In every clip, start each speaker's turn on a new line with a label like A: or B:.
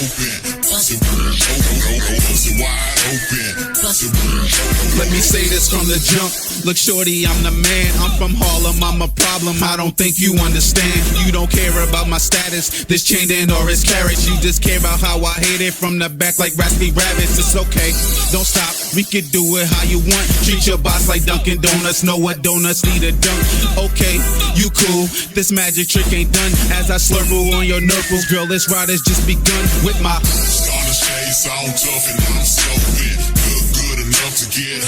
A: Let me say this from the jump. Look, shorty, I'm the man. I'm from Harlem, I'm a problem. I don't think you understand. You don't care about my status, this chain in or his carrots. You just care about how I hate it from the back like raspy rabbits. It's okay, don't stop. We can do it how you want. Treat your boss like Dunkin' Donuts. Know what donuts need a dunk. Okay, you cool. This magic trick ain't done. As I slurple on your knuckles, girl, this ride has just begun. With my starter shades on tough and I'm stupid. Look good enough to get her.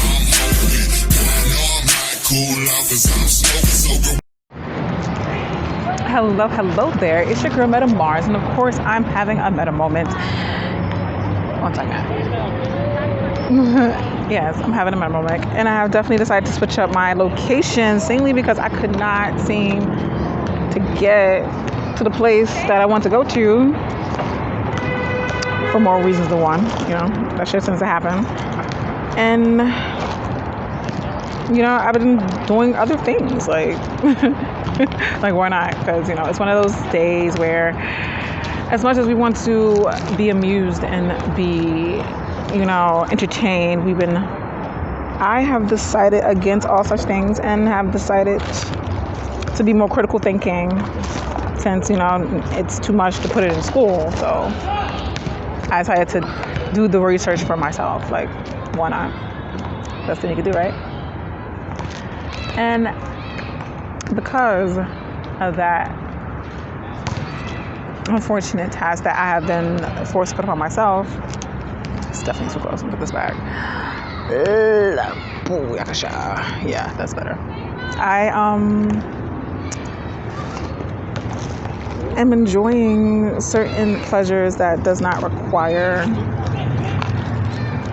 A: I'm hoping. I know I'm not cool enough as I'm smoking so good.
B: Hello there. It's your girl Meta Mars, and of course I'm having a meta moment. One second. Yes, I'm having a meta moment, and I have definitely decided to switch up my location, mainly because I could not seem to get to the place that I want to go to for more reasons than one. You know, that shit tends to happen, and you know, I've been doing other things like. Like, why not? Because, you know, it's one of those days where as much as we want to be amused and be, you know, entertained, I have decided against all such things and have decided to be more critical thinking since, you know, it's too much to put it in school. So I decided to do the research for myself. Like, why not? Best thing you could do, right? And because of that unfortunate task that I have been forced to put upon myself, it's definitely too close. Let me put this back. Yeah, that's better. I am enjoying certain pleasures that does not require.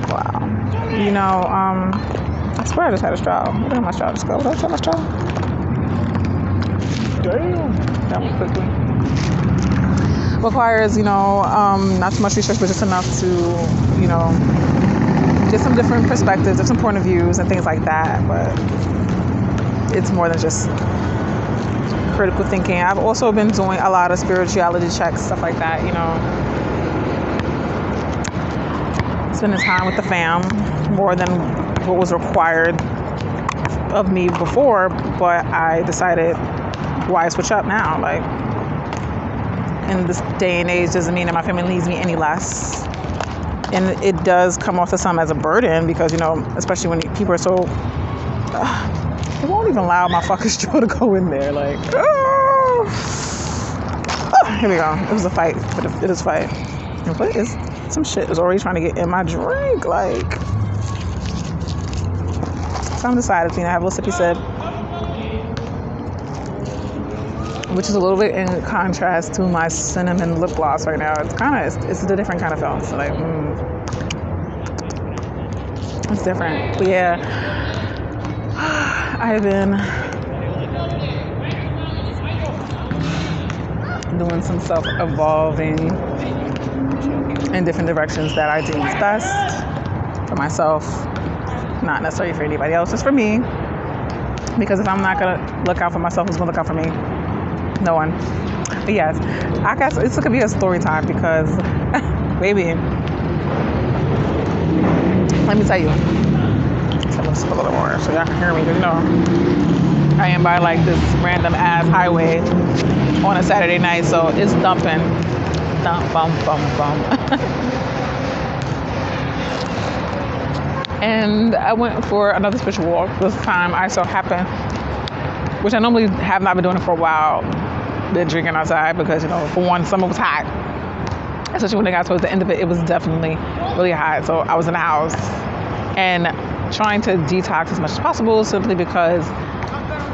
B: Wow. You know, I swear I just had a straw. Where did my straw just go? Did I try my straw? Damn. That went quickly. Requires, you know, not too much research, but just enough to, you know, get some different perspectives, different point of views and things like that. But it's more than just critical thinking. I've also been doing a lot of spirituality checks, stuff like that, you know. Spending time with the fam more than what was required of me before, but I decided why switch up now? Like, in this day and age doesn't mean that my family needs me any less. And it does come off to some as a burden because, you know, especially when people are so, they won't even allow my fucking straw to go in there. Like, here we go. It was a fight, but it is a fight. And what is some shit is already trying to get in my drink? Like, so I'm decided to, you know, have a little sippy sip. Which is a little bit in contrast to my cinnamon lip gloss right now. It's a different kind of film. So like, it's different. But yeah, I've been doing some self-evolving in different directions that I deem is best for myself, not necessarily for anybody else, just for me. Because if I'm not gonna look out for myself, who's gonna look out for me? No one. But yes, I guess this could be a story time because, baby, let me tell you. So let's sip a little more so y'all can hear me. Because, you know, I am by like this random ass highway on a Saturday night, so it's dumping. Dump, bum, bum, bum. And I went for another spiritual walk. This time I so happened, which I normally have not been doing it for a while, been drinking outside because, you know, for one, summer was hot. Especially when it got towards the end of it, it was definitely really hot. So I was in the house and trying to detox as much as possible simply because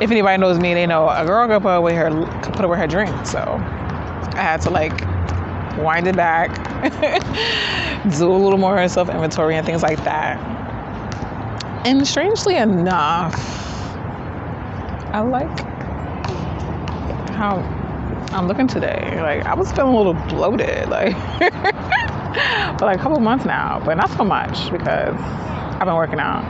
B: if anybody knows me, they know a girl could put away her drink. So I had to like wind it back, do a little more self-inventory and things like that. And strangely enough, I like how I'm looking today. Like, I was feeling a little bloated, like, for like a couple months now, but not so much because I've been working out.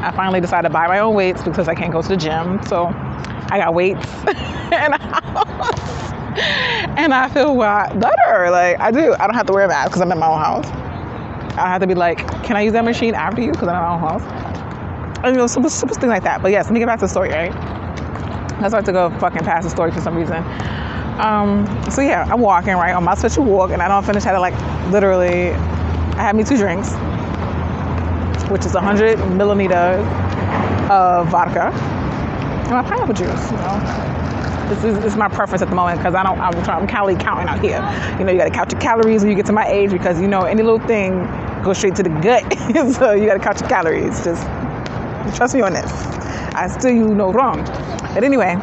B: I finally decided to buy my own weights because I can't go to the gym. So I got weights in the house. And I feel a lot better. Like, I do. I don't have to wear a mask because I'm in my own house. I have to be like, can I use that machine after you? Because I'm in my own house. And, you know, simple things like that. But yes, let me get back to the story, right? I started to go fucking past the story for some reason. So yeah, I'm walking, right? I'm supposed to walk, and I don't finish. Had to like literally, I had me 2 drinks, which is 100 milliliters of vodka and my pineapple juice. You know, this is my preference at the moment because I'm calorie counting out here. You know, you got to count your calories when you get to my age because you know any little thing goes straight to the gut. So you got to count your calories. Just trust me on this. I still you know wrong, but anyway.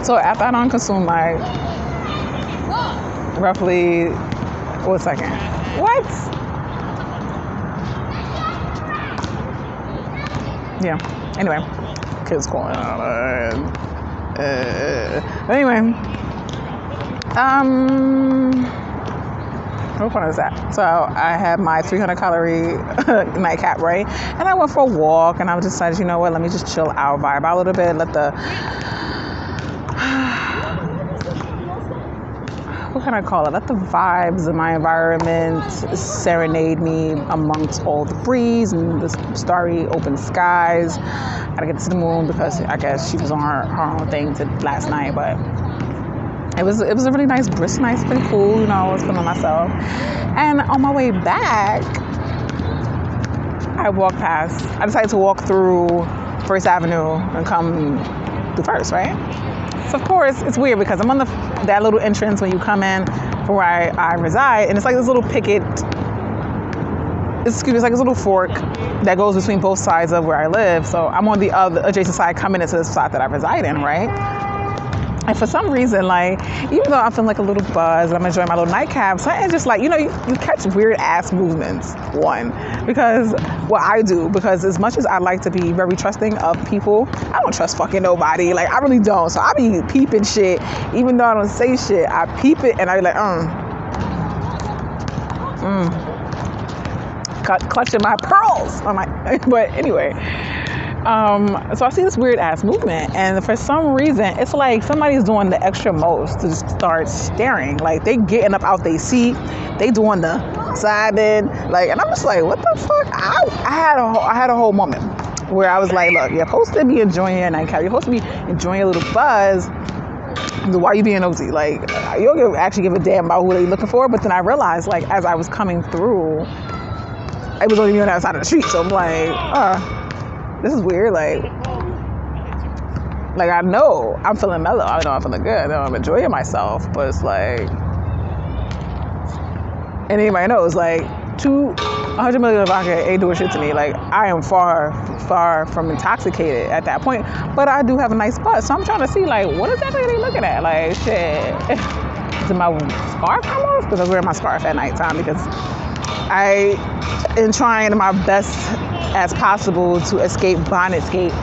B: So after I don't consume like roughly, 1 second. What? Yeah. Anyway, kids calling. Anyway, what fun is that? So I had my 300 calorie nightcap, right? And I went for a walk, and I decided, you know what? Let me just chill out, vibe out a little bit, let the what can I call it? Let the vibes of my environment serenade me amongst all the breeze and the starry open skies. I gotta get to the moon because I guess she was on her own thing last night, but it was a really nice, brisk night, pretty cool. You know, I was feeling myself. And on my way back, I decided to walk through First Avenue and come through First, right? So of course it's weird because I'm on that little entrance when you come in from where I reside, and it's like this little picket. It's like this little fork that goes between both sides of where I live. So I'm on the other adjacent side coming into the spot that I reside in, right? And for some reason, like, even though I'm feeling like a little buzz, I'm enjoying my little nightcap, something just like, you know, you catch weird ass movements, because as much as I like to be very trusting of people, I don't trust fucking nobody. Like, I really don't. So I be peeping shit, even though I don't say shit, I peep it and I be like, clutching my pearls. But anyway. So I see this weird ass movement, and for some reason it's like somebody's doing the extra most to just start staring. Like they getting up out their seat, they doing the side bend, like, and I'm just like, what the fuck? I had a whole moment where I was like, look, you're supposed to be enjoying your nightcap, you're supposed to be enjoying your little buzz. Why are you being nosy? Like, you don't actually give a damn about who they looking for. But then I realized, like, as I was coming through, it was only me on that side of the street, so I'm like, this is weird. Like I know I'm feeling mellow. I know I'm feeling good. I know I'm enjoying myself. But it's like, and anybody knows, like, 100 million of vodka ain't doing shit to me. Like, I am far, far from intoxicated at that point. But I do have a nice buzz. So I'm trying to see, like, what exactly are they looking at? Like, shit. Did my scarf come off? Because I was wearing my scarf at nighttime because I am trying my best as possible to escape Bonnetgate,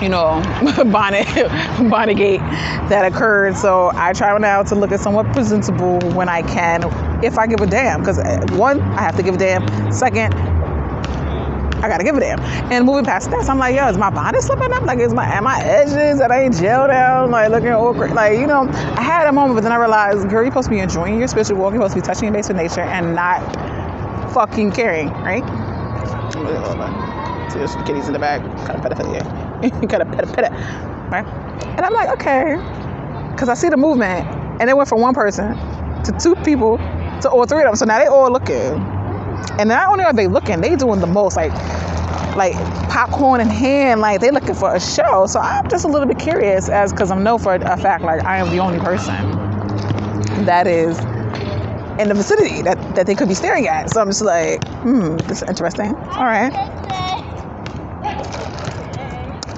B: you know, Bonnetgate that occurred. So I try now to look at somewhat presentable when I can, if I give a damn. Because one, I have to give a damn. Second, I gotta give a damn. And moving past that, so I'm like, yo, is my bonnet slipping up? Like, am my edges that ain't gel down, like looking awkward? Like, you know, I had a moment, but then I realized, girl, you're supposed to be enjoying your spiritual walk. You're supposed to be touching your base with nature and not fucking caring, right? See, there's some kitties in the back. Kind of pedophilia. Kind of pedophilia, right? And I'm like, okay, because I see the movement, and it went from one person to 2 people to all 3 of them. So now they all looking, and not only are they looking, they doing the most, like popcorn in hand, like they looking for a show. So I'm just a little bit curious, because I know for a fact, like, I am the only person that is in the vicinity that they could be staring at. So I'm just like, this is interesting. All right.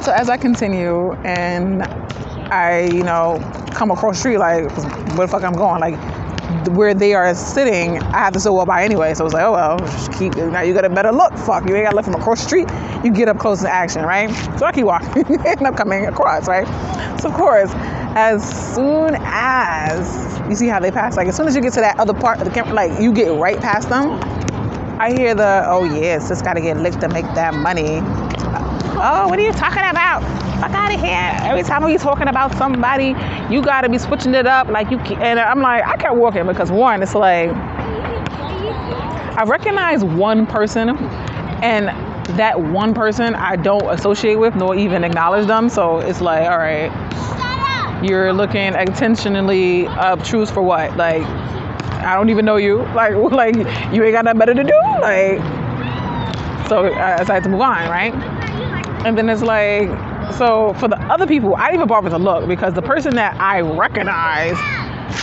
B: So as I continue and I, you know, come across the street, like, where the fuck I'm going? Like, where they are sitting, I have to still walk by anyway. So I was like, oh, well, just now you got a better look. Fuck, you ain't got to look from across the street. You get up close to action, right? So I keep walking and I'm coming across, right? So of course, as soon as you see how they pass, like, as soon as you get to that other part of the camera, like, you get right past them, I hear the, oh yes, just got to get licked to make that money. oh, what are you talking about? Fuck out of here. Every time we talking about somebody, you got to be switching it up. Like you can, and I'm like, I kept walking because one, it's like, I recognize one person, and that one person I don't associate with nor even acknowledge them. So it's like, all right, you're looking intentionally obtuse for what? Like, I don't even know you. Like you ain't got nothing better to do. Like, so I decided to move on, right? And then it's like, so for the other people, I didn't even bother to look because the person that I recognize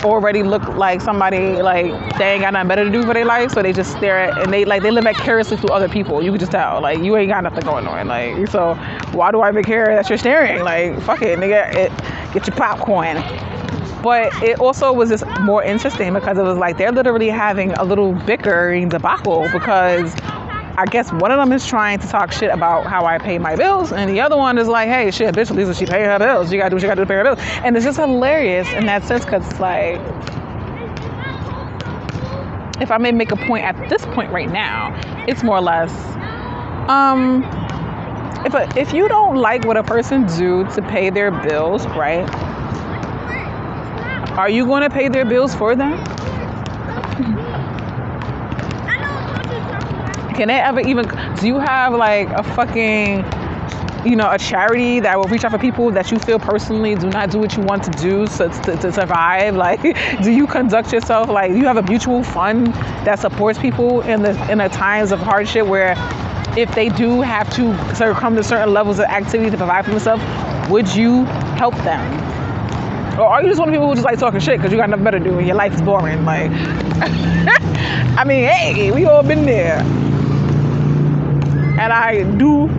B: already look like somebody like they ain't got nothing better to do for their life, so they just stare at and they live vicariously through other people. You can just tell, like, you ain't got nothing going on. Like, so why do I even care that you're staring? Like, fuck it, nigga, get your popcorn. But it also was just more interesting because it was like they're literally having a little bickering debacle because I guess one of them is trying to talk shit about how I pay my bills, and the other one is like, hey, shit, bitch, at least she pay her bills. You gotta do what you gotta do to pay her bills. And it's just hilarious in that sense because it's like, if I may make a point at this point right now, it's more or less, if you don't like what a person do to pay their bills, right, are you going to pay their bills for them? Can they ever even, do you have like a fucking, a charity that will reach out for people that you feel personally do not do what you want to do to survive? Like, do you conduct yourself like you have a mutual fund that supports people in the times of hardship where if they do have to come to certain levels of activity to provide for themselves, would you help them? Or are you just one of the people who just like talking shit because you got nothing better to do and your life is boring? Like, I mean, hey, we all been there. And I do,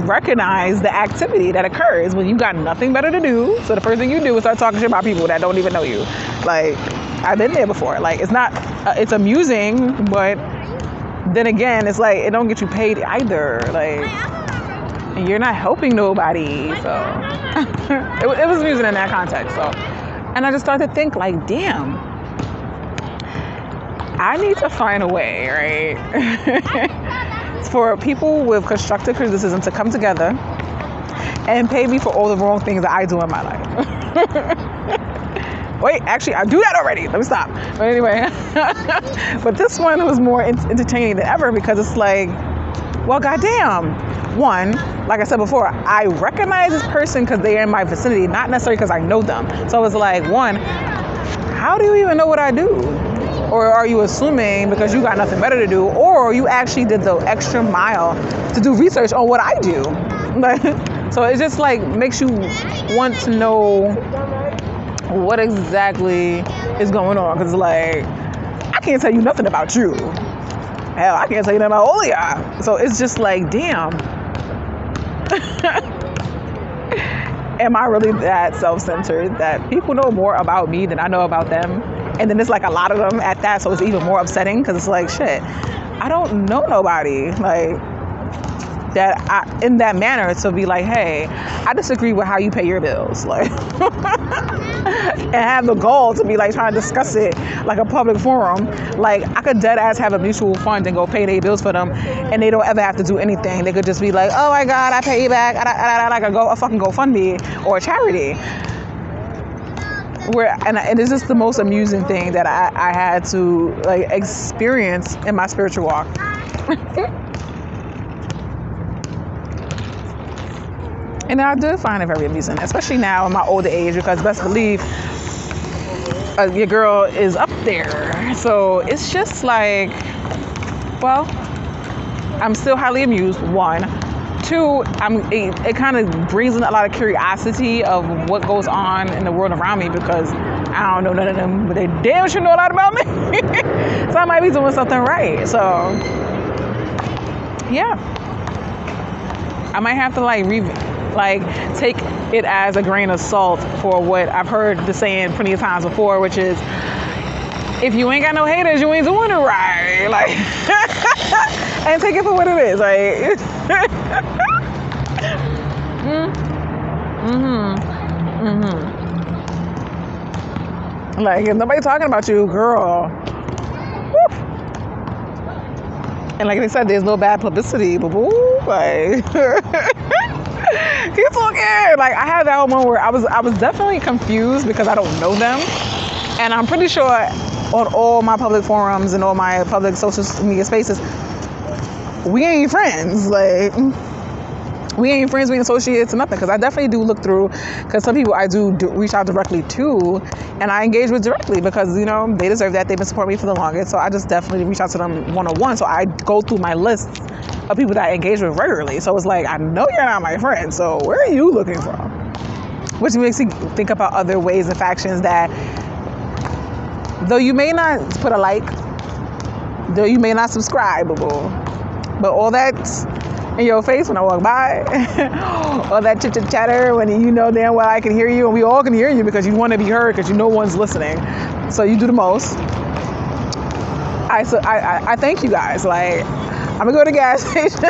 B: recognize the activity that occurs when you got nothing better to do. So the first thing you do is start talking shit about people that don't even know you. Like, I've been there before. Like, it's not, it's amusing, but then again, it's like, it don't get you paid either. Like, you're not helping nobody. So it was amusing in that context. So, and I just started to think like, damn, I need to find a way, right? For people with constructive criticism to come together and pay me for all the wrong things that I do in my life. Wait, actually, I do that already. Let me stop. But anyway, but this one was more entertaining than ever because it's like, well, goddamn. One, like I said before, I recognize this person because they're in my vicinity, not necessarily because I know them. So it's like, one, how do you even know what I do? Or are you assuming because you got nothing better to do, or you actually did the extra mile to do research on what I do? So it just like makes you want to know what exactly is going on. Because like, I can't tell you nothing about you. Hell, I can't tell you nothing about all of y'all. So it's just like, damn. Am I really that self-centered that people know more about me than I know about them? And then it's like a lot of them at that, so it's even more upsetting because it's like, shit, I don't know nobody like that in that manner to be like, hey, I disagree with how you pay your bills, like, and have the goal to be like trying to discuss it like a public forum. Like, I could dead ass have a mutual fund and go pay their bills for them, and they don't ever have to do anything. They could just be like, oh my God, I pay you back. I like a fucking GoFundMe or a charity. And it's just the most amusing thing that I had to like experience in my spiritual walk. And I do find it very amusing, especially now in my older age, because best believe your girl is up there. So it's just like, well, I'm still highly amused, one. Two, it kind of brings in a lot of curiosity of what goes on in the world around me because I don't know none of them, but they damn sure know a lot about me. So I might be doing something right. So, yeah. I might have to take it as a grain of salt for what I've heard the saying plenty of times before, which is, if you ain't got no haters, you ain't doing it right. Like, and take it for what it is. Like, like, if nobody talking about you, girl, whew, And like they said, there's no bad publicity, but boo, like keep talking. Like I had that whole moment where I was definitely confused because I don't know them, and I'm pretty sure on all my public forums and all my public social media spaces, we ain't friends. Like we ain't friends, we ain't associates or nothing. Because I definitely do look through. Because some people I do reach out directly to, and I engage with directly because you know they deserve that. They've been supporting me for the longest, so I just definitely reach out to them one-on-one. So I go through my lists of people that I engage with regularly. So it's like I know you're not my friend. So where are you looking from? Which makes me think about other ways and factions that, though you may not put a like, though you may not subscribe, but all that in your face when I walk by, all that chatter when you know damn well I can hear you, and we all can hear you because you want to be heard because you know one's listening. So you do the most. I thank you guys. Like I'm gonna go to the gas station.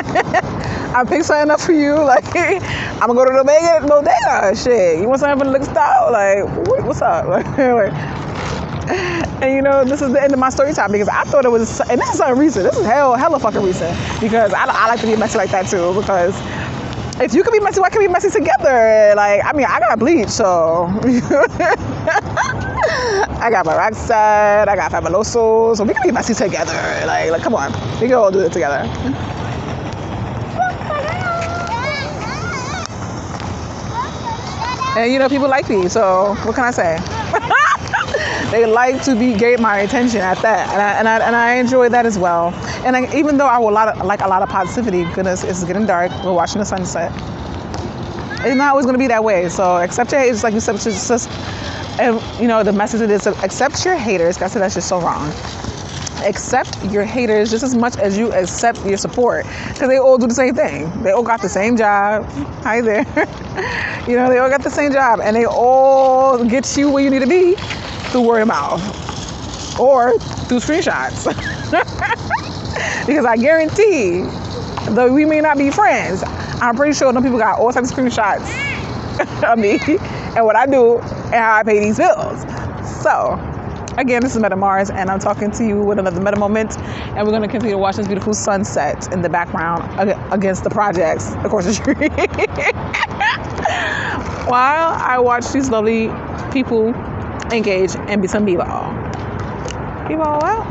B: I pick something up for you. Like I'm gonna go to the bodega. Shit, you want something from the liquor store? Like what's up? And you know, this is the end of my story time because I thought it was, and this is something recent. This is hella fucking recent because I like to be messy like that too. Because if you can be messy, why can't we be messy together? Like, I mean, I got bleach, so I got my Rockstar, I got Fabuloso, so we can be messy together. Like, come on, we can all do it together. And you know, people like me, so what can I say? They like to get my attention at that, and I enjoy that as well. And even though I would like a lot of positivity, goodness, it's getting dark. We're watching the sunset. It's not always going to be that way. So accept your haters, like you said. And you know the message of this: accept your haters. I said that's just so wrong. Accept your haters just as much as you accept your support, because they all do the same thing. They all got the same job. Hi there. You know, they all got the same job, and they all get you where you need to be through word of mouth or through screenshots. Because I guarantee, though we may not be friends, I'm pretty sure them people got all types of screenshots of me and what I do and how I pay these bills. So again, this is Meta Mars, and I'm talking to you with another Meta Moment, and we're going to continue to watch this beautiful sunset in the background against the projects across the street while I watch these lovely people engage and be some b-ball. B-ball out.